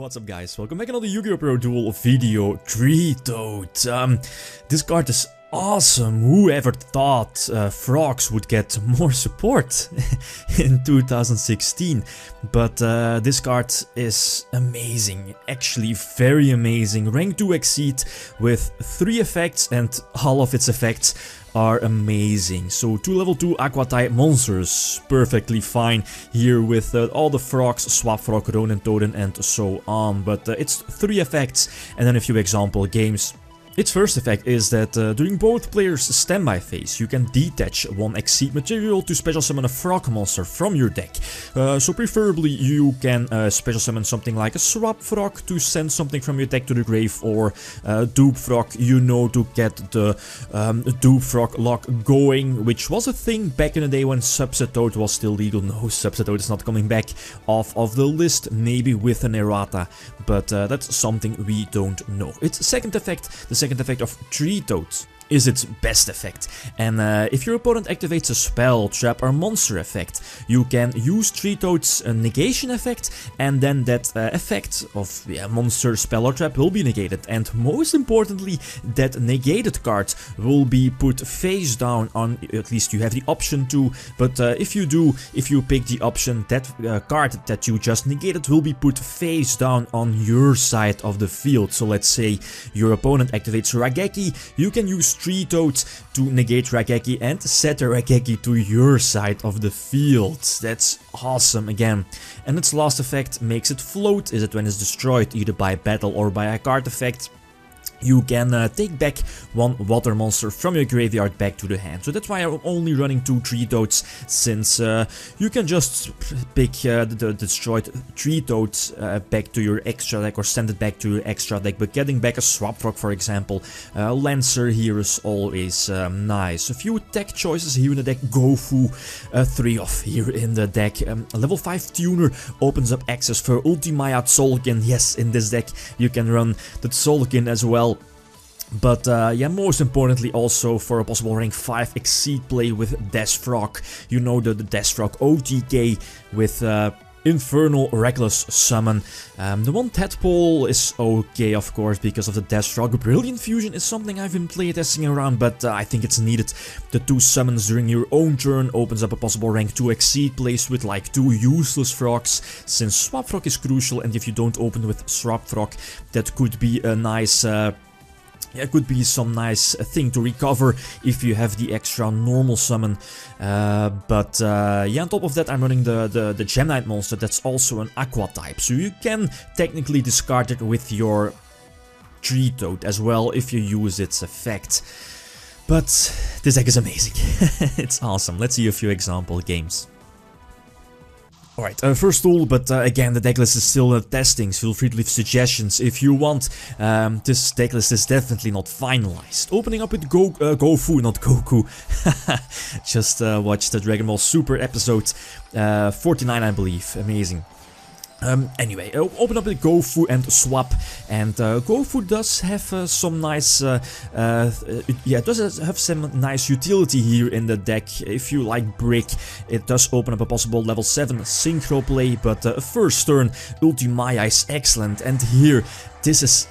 What's up guys, welcome back another YgoPro duel video, Treatoad. This card is awesome. Whoever thought frogs would get more support in 2016, but this card is amazing, actually very amazing. Rank 2 Xyz with 3 effects and all of its effects are amazing. So 2 level 2 aqua type monsters, perfectly fine here with all the frogs, Swap Frog, Treatoad and so on, but it's 3 effects and then a few example games. Its first effect is that during both players' standby phase, you can detach 1 Xyz material to special summon a frog monster from your deck. So preferably you can special summon something like a Swap Frog to send something from your deck to the grave, or Dupe Frog, you know, to get the Dupe Frog lock going, which was a thing back in the day when Substitute was still legal. No, Substitute is not coming back off of the list, maybe with an errata, but that's something we don't know. Its second effect, the second effect of Treatoad, is its best effect, and if your opponent activates a spell, trap or monster effect, you can use Treatoad's negation effect, and then that effect of monster, spell or trap will be negated, and most importantly that negated card will be put face down on, at least you have the option to, but if you pick the option, that card that you just negated will be put face down on your side of the field. So let's say your opponent activates Raigeki, you can use Treatoad to negate Raigeki and set the Raigeki to your side of the field. That's awesome again. And its last effect makes it float. Is it when it's destroyed either by battle or by a card effect? You can take back 1 water monster from your graveyard back to the hand. So that's why I'm only running 2 Treatoads, since you can just pick the destroyed Treatoad back to your extra deck or send it back to your extra deck, but getting back a Swap Frog, for example, Lancer here is always nice. A few tech choices here in the deck. Gofu, 3 off here in the deck. A level 5 tuner opens up access for Ultimaya Tzolkin. Yes, in this deck you can run the Tzolkin as well. But yeah, most importantly also for a possible rank 5 Xyz play with BOSS Frog. You know, the BOSS Frog OTK with Infernal Reckless Summon. The one tadpole is okay, of course, because of the BOSS Frog. Brilliant Fusion is something I've been playtesting around, but I think it's needed. The 2 summons during your own turn opens up a possible rank 2 Xyz plays with like 2 useless frogs, since Swap Frog is crucial, and if you don't open with Swap Frog, that could be a nice it could be some nice thing to recover if you have the extra normal summon. But yeah, on top of that I'm running the Gem Knight monster that's also an aqua type, so you can technically discard it with your Treatoad as well if you use its effect. But this deck is amazing. It's awesome. Let's see a few example games. Alright, first tool, but again, the decklist is still testing, so feel free to leave suggestions if you want. This decklist is definitely not finalized. Opening up with Gofu, not Goku. Just watched the Dragon Ball Super episode 49, I believe. Amazing. Anyway, open up with Gofu and swap, and Gofu does have some nice, yeah, it does have some nice utility here in the deck. If you like Brick, it does open up a possible level 7 synchro play, but first turn Ultimaya is excellent, and here this is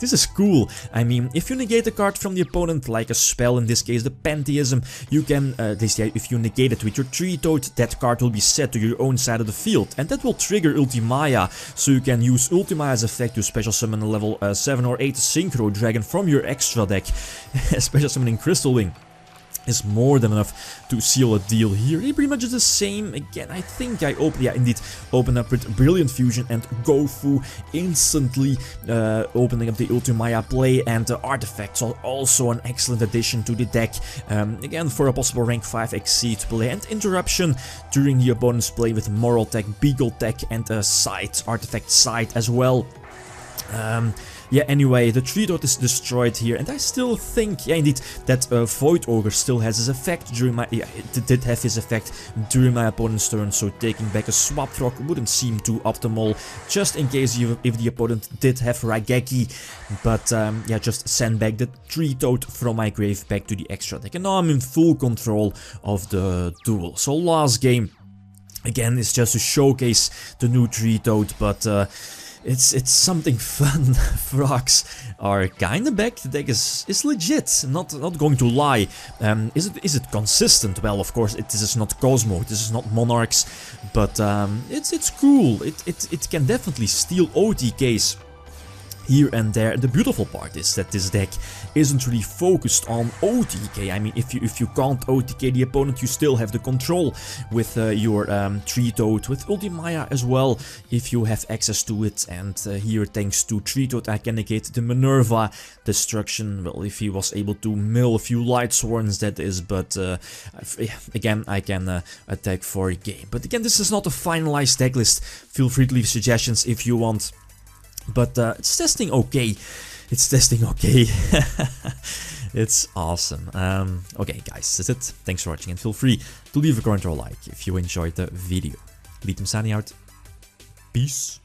this is cool. I mean, if you negate a card from the opponent, like a spell, in this case the Pantheism, you can, at least if you negate it with your Treatoad, that card will be set to your own side of the field, and that will trigger Ultimaya, so you can use Ultimaya's effect to special summon a level 7 or 8 Synchro Dragon from your extra deck. Special summoning Crystal Wing is more than enough to seal a deal here. Pretty much the same again. I think I opened up with Brilliant Fusion and Gofu, instantly opening up the Ultimaya play, and the artifacts are also an excellent addition to the deck. Again, for a possible rank 5 Xyz play, and interruption during the opponent's play with Moral Tech, Beagle Tech, and a side artifact side as well. Yeah, anyway, the Treatoad is destroyed here, and I still think, yeah, indeed, that Void Ogre still has his effect during my, yeah, it did have his effect during my opponent's turn, so taking back a Swap Frog wouldn't seem too optimal, just in case if the opponent did have Raigeki, but yeah, just send back the Treatoad from my grave back to the extra deck, and now I'm in full control of the duel. So last game, again, is just to showcase the new Treatoad, but it's something fun. Frogs are kinda back. The deck is legit. Not going to lie. Is it consistent? Well, of course, this is not Cosmo. This is not Monarchs, but it's cool. It can definitely steal OTKs here and there. The beautiful part is that this deck isn't really focused on OTK. I mean, if you can't OTK the opponent, you still have the control with your Treatoad, with Ultimaya as well, if you have access to it. And here, thanks to Treatoad, I can negate the Minerva destruction. Well, if he was able to mill a few Light Sworns, that is. But again, I can attack for a game. But again, this is not a finalized deck list. Feel free to leave suggestions if you want. But it's testing okay. It's testing okay. It's awesome. Okay, guys, that's it. Thanks for watching, and feel free to leave a comment or a like if you enjoyed the video. Lithium signing out. Peace.